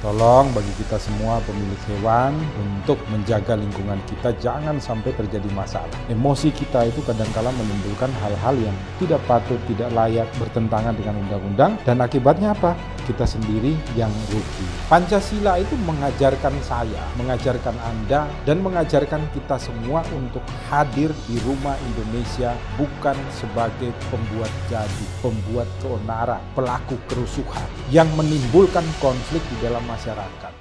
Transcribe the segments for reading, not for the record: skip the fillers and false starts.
Tolong bagi kita semua pemilik hewan untuk menjaga lingkungan kita jangan sampai terjadi masalah. Emosi kita itu kadang-kala menimbulkan hal-hal yang tidak patut, tidak layak, bertentangan dengan undang-undang, dan akibatnya apa? Kita sendiri yang rugi. Pancasila itu mengajarkan saya, mengajarkan Anda, dan mengajarkan kita semua untuk hadir di rumah Indonesia bukan sebagai pembuat gaduh, pembuat keonaran, pelaku kerusuhan yang menimbulkan konflik di dalam masyarakat.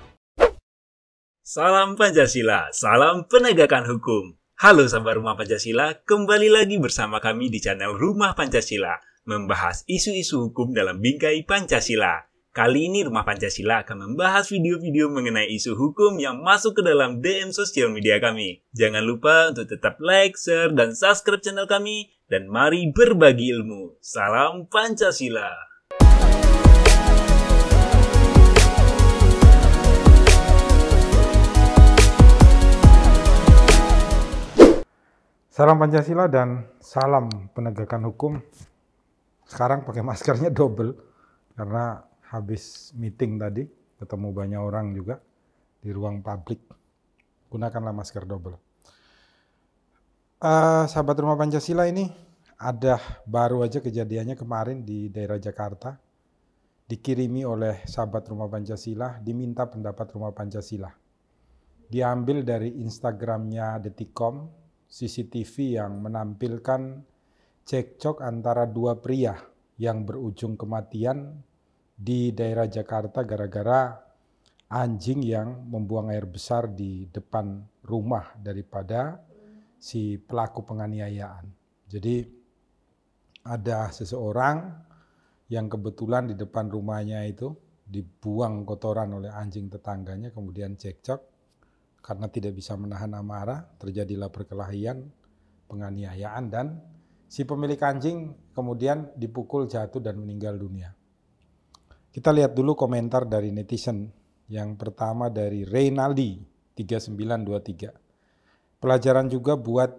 Salam Pancasila, salam penegakan hukum. Halo sahabat Rumah Pancasila, kembali lagi bersama kami di channel Rumah Pancasila, membahas isu-isu hukum dalam bingkai Pancasila. Kali ini Rumah Pancasila akan membahas video-video mengenai isu hukum yang masuk ke dalam DM sosial media kami. Jangan lupa untuk tetap like, share, dan subscribe channel kami, dan mari berbagi ilmu. Salam Pancasila. Salam Pancasila dan salam penegakan hukum. Sekarang pakai maskernya double karena habis meeting tadi ketemu banyak orang juga di ruang publik. Gunakanlah masker double. Sahabat Rumah Pancasila, ini ada baru aja kejadiannya kemarin di daerah Jakarta. Dikirimi oleh sahabat Rumah Pancasila, diminta pendapat Rumah Pancasila. Diambil dari Instagramnya Detikcom, CCTV yang menampilkan cekcok antara dua pria yang berujung kematian di daerah Jakarta gara-gara anjing yang membuang air besar di depan rumah daripada si pelaku penganiayaan. Jadi ada seseorang yang kebetulan di depan rumahnya itu dibuang kotoran oleh anjing tetangganya, kemudian cekcok. Karena tidak bisa menahan amarah, terjadilah perkelahian, penganiayaan, dan si pemilik anjing kemudian dipukul, jatuh, dan meninggal dunia. Kita lihat dulu komentar dari netizen. Yang pertama dari Reynaldi 3923. Pelajaran juga buat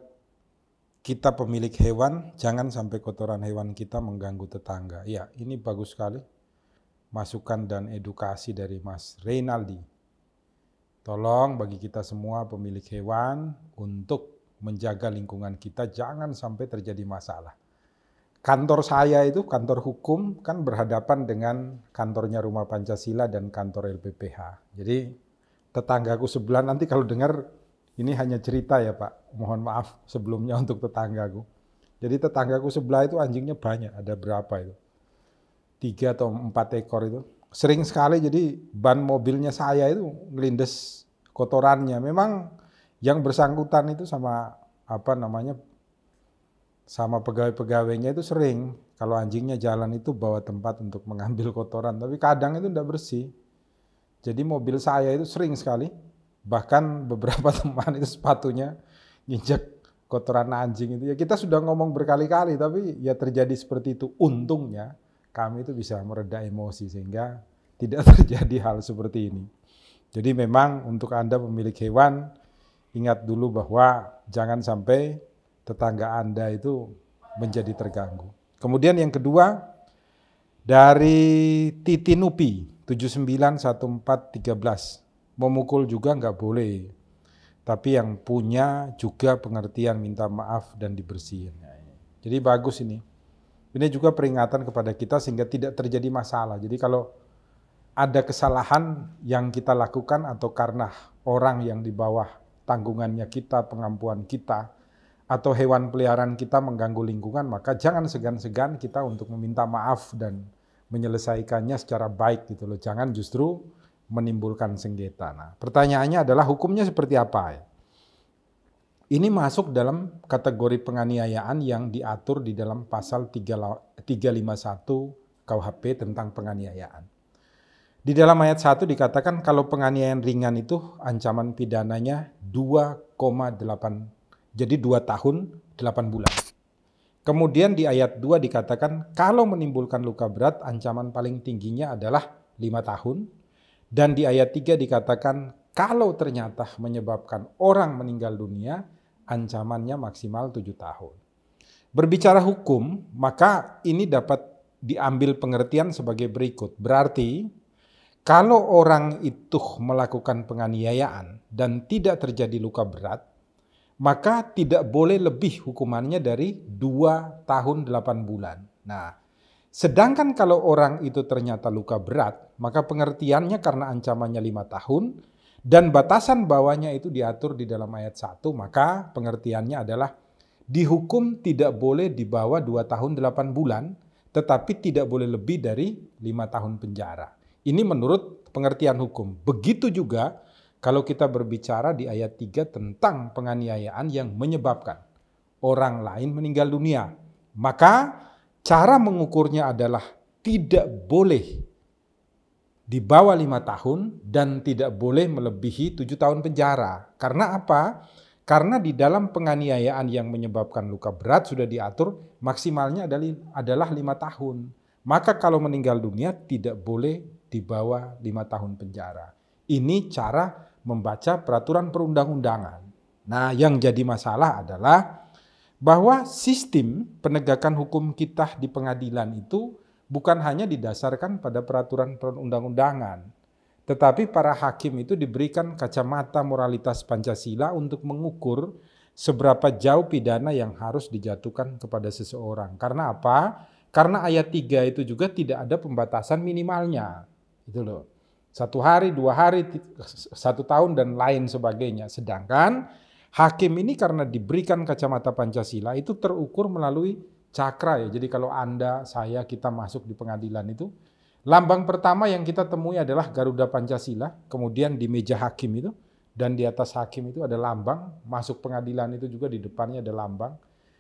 kita pemilik hewan, jangan sampai kotoran hewan kita mengganggu tetangga. Ya, ini bagus sekali masukan dan edukasi dari Mas Reynaldi. Tolong bagi kita semua pemilik hewan untuk menjaga lingkungan kita jangan sampai terjadi masalah. Kantor saya itu, kantor hukum, kan berhadapan dengan kantornya Rumah Pancasila dan kantor LPPH. Jadi tetanggaku sebelah, nanti kalau dengar ini hanya cerita ya Pak, mohon maaf sebelumnya untuk tetanggaku. Jadi tetanggaku sebelah itu anjingnya banyak, ada berapa itu? 3 atau 4 ekor itu. Sering sekali jadi ban mobilnya saya itu ngelindes kotorannya. Memang yang bersangkutan itu sama sama pegawai-pegawainya itu sering kalau anjingnya jalan itu bawa tempat untuk mengambil kotoran, tapi kadang itu tidak bersih. Jadi mobil saya itu sering sekali, bahkan beberapa teman itu sepatunya nginjek kotoran anjing itu. Ya kita sudah ngomong berkali-kali, tapi ya terjadi seperti itu. Untungnya kami itu bisa mereda emosi sehingga tidak terjadi hal seperti ini. Jadi memang untuk Anda pemilik hewan, ingat dulu bahwa jangan sampai tetangga Anda itu menjadi terganggu. Kemudian yang kedua, dari Titi Nupi 791413, memukul juga nggak boleh, tapi yang punya juga pengertian minta maaf dan dibersihin. Jadi bagus ini. Ini juga peringatan kepada kita sehingga tidak terjadi masalah. Jadi kalau ada kesalahan yang kita lakukan atau karena orang yang di bawah tanggungannya kita, pengampuan kita, atau hewan peliharaan kita mengganggu lingkungan, maka jangan segan-segan kita untuk meminta maaf dan menyelesaikannya secara baik gitu loh. Jangan justru menimbulkan sengketa. Nah, pertanyaannya adalah hukumnya seperti apa ya? Ini masuk dalam kategori penganiayaan yang diatur di dalam pasal 351 KUHP tentang penganiayaan. Di dalam ayat 1 dikatakan kalau penganiayaan ringan itu ancaman pidananya 2,8, jadi 2 tahun 8 bulan. Kemudian di ayat 2 dikatakan kalau menimbulkan luka berat ancaman paling tingginya adalah 5 tahun. Dan di ayat 3 dikatakan kalau ternyata menyebabkan orang meninggal dunia ancamannya maksimal 7 tahun. Berbicara hukum, maka ini dapat diambil pengertian sebagai berikut. Berarti kalau orang itu melakukan penganiayaan dan tidak terjadi luka berat, maka tidak boleh lebih hukumannya dari 2 tahun 8 bulan. Nah, sedangkan kalau orang itu ternyata luka berat, maka pengertiannya karena ancamannya 5 tahun dan batasan bawahnya itu diatur di dalam ayat 1, maka pengertiannya adalah dihukum tidak boleh di bawah 2 tahun 8 bulan, tetapi tidak boleh lebih dari 5 tahun penjara. Ini menurut pengertian hukum. Begitu juga kalau kita berbicara di ayat 3 tentang penganiayaan yang menyebabkan orang lain meninggal dunia. Maka cara mengukurnya adalah tidak boleh di bawah 5 tahun dan tidak boleh melebihi 7 tahun penjara. Karena apa? Karena di dalam penganiayaan yang menyebabkan luka berat sudah diatur maksimalnya adalah 5 tahun. Maka kalau meninggal dunia tidak boleh di bawah 5 tahun penjara. Ini cara membaca peraturan perundang-undangan. Nah, yang jadi masalah adalah bahwa sistem penegakan hukum kita di pengadilan itu bukan hanya didasarkan pada peraturan perundang-undangan, tetapi para hakim itu diberikan kacamata moralitas Pancasila untuk mengukur seberapa jauh pidana yang harus dijatuhkan kepada seseorang. Karena apa? Karena ayat 3 itu juga tidak ada pembatasan minimalnya. Itu loh. 1 hari, 2 hari, 1 tahun dan lain sebagainya. Sedangkan hakim ini karena diberikan kacamata Pancasila itu terukur melalui cakra ya. Jadi kalau Anda, saya, kita masuk di pengadilan itu, lambang pertama yang kita temui adalah Garuda Pancasila, kemudian di meja hakim itu, dan di atas hakim itu ada lambang, masuk pengadilan itu juga di depannya ada lambang.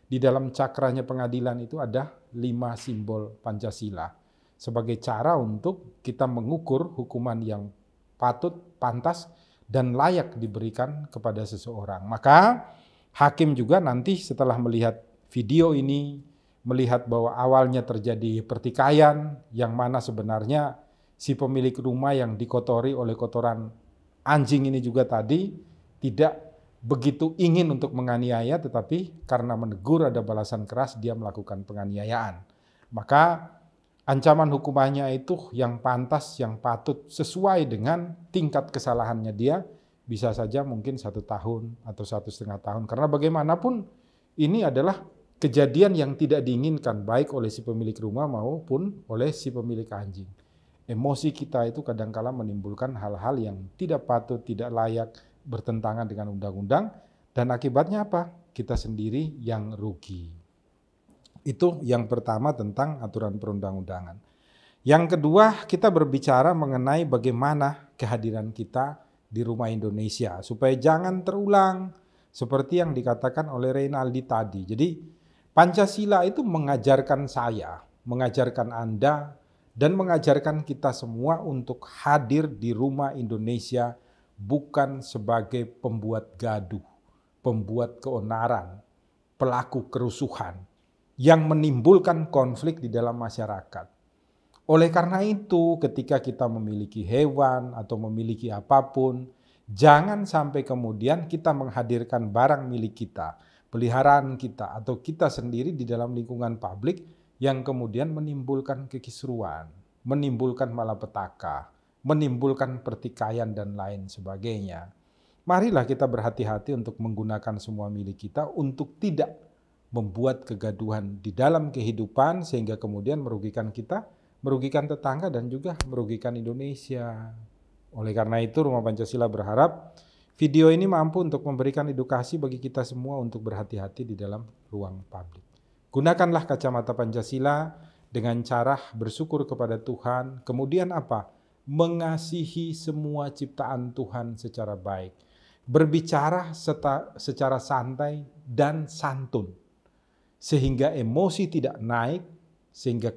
Di dalam cakranya pengadilan itu ada 5 simbol Pancasila. Sebagai cara untuk kita mengukur hukuman yang patut, pantas, dan layak diberikan kepada seseorang. Maka hakim juga nanti setelah melihat video ini, melihat bahwa awalnya terjadi pertikaian yang mana sebenarnya si pemilik rumah yang dikotori oleh kotoran anjing ini juga tadi tidak begitu ingin untuk menganiaya, tetapi karena menegur ada balasan keras dia melakukan penganiayaan. Maka ancaman hukumannya itu yang pantas, yang patut sesuai dengan tingkat kesalahannya dia, bisa saja mungkin 1 tahun atau 1,5 tahun. Karena bagaimanapun ini adalah kejadian yang tidak diinginkan baik oleh si pemilik rumah maupun oleh si pemilik anjing. Emosi kita itu kadangkala menimbulkan hal-hal yang tidak patut, tidak layak, bertentangan dengan undang-undang, dan akibatnya apa? Kita sendiri yang rugi. Itu yang pertama tentang aturan perundang-undangan. Yang kedua, kita berbicara mengenai bagaimana kehadiran kita di Rumah Indonesia supaya jangan terulang seperti yang dikatakan oleh Reynaldi tadi. Jadi Pancasila itu mengajarkan saya, mengajarkan Anda, dan mengajarkan kita semua untuk hadir di Rumah Indonesia bukan sebagai pembuat gaduh, pembuat keonaran, pelaku kerusuhan yang menimbulkan konflik di dalam masyarakat. Oleh karena itu, ketika kita memiliki hewan atau memiliki apapun, jangan sampai kemudian kita menghadirkan barang milik kita, peliharaan kita, atau kita sendiri di dalam lingkungan publik yang kemudian menimbulkan kekisruan, menimbulkan malapetaka, menimbulkan pertikaian dan lain sebagainya. Marilah kita berhati-hati untuk menggunakan semua milik kita untuk tidak membuat kegaduhan di dalam kehidupan sehingga kemudian merugikan kita, merugikan tetangga, dan juga merugikan Indonesia. Oleh karena itu, Rumah Pancasila berharap video ini mampu untuk memberikan edukasi bagi kita semua untuk berhati-hati di dalam ruang publik. Gunakanlah kacamata Pancasila dengan cara bersyukur kepada Tuhan. Kemudian apa? Mengasihi semua ciptaan Tuhan secara baik. Berbicara secara santai dan santun. Sehingga emosi tidak naik, sehingga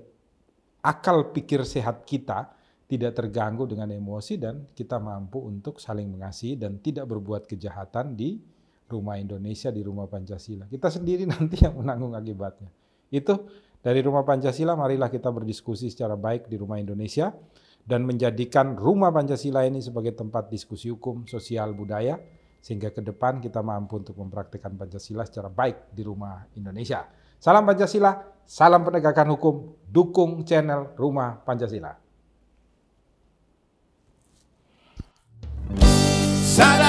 akal pikir sehat kita tidak terganggu dengan emosi, dan kita mampu untuk saling mengasihi dan tidak berbuat kejahatan di Rumah Indonesia, di Rumah Pancasila. Kita sendiri nanti yang menanggung akibatnya. Itu dari Rumah Pancasila, marilah kita berdiskusi secara baik di Rumah Indonesia dan menjadikan Rumah Pancasila ini sebagai tempat diskusi hukum, sosial, budaya, sehingga ke depan kita mampu untuk mempraktikkan Pancasila secara baik di Rumah Indonesia. Salam Pancasila, salam penegakan hukum, dukung channel Rumah Pancasila. Sadar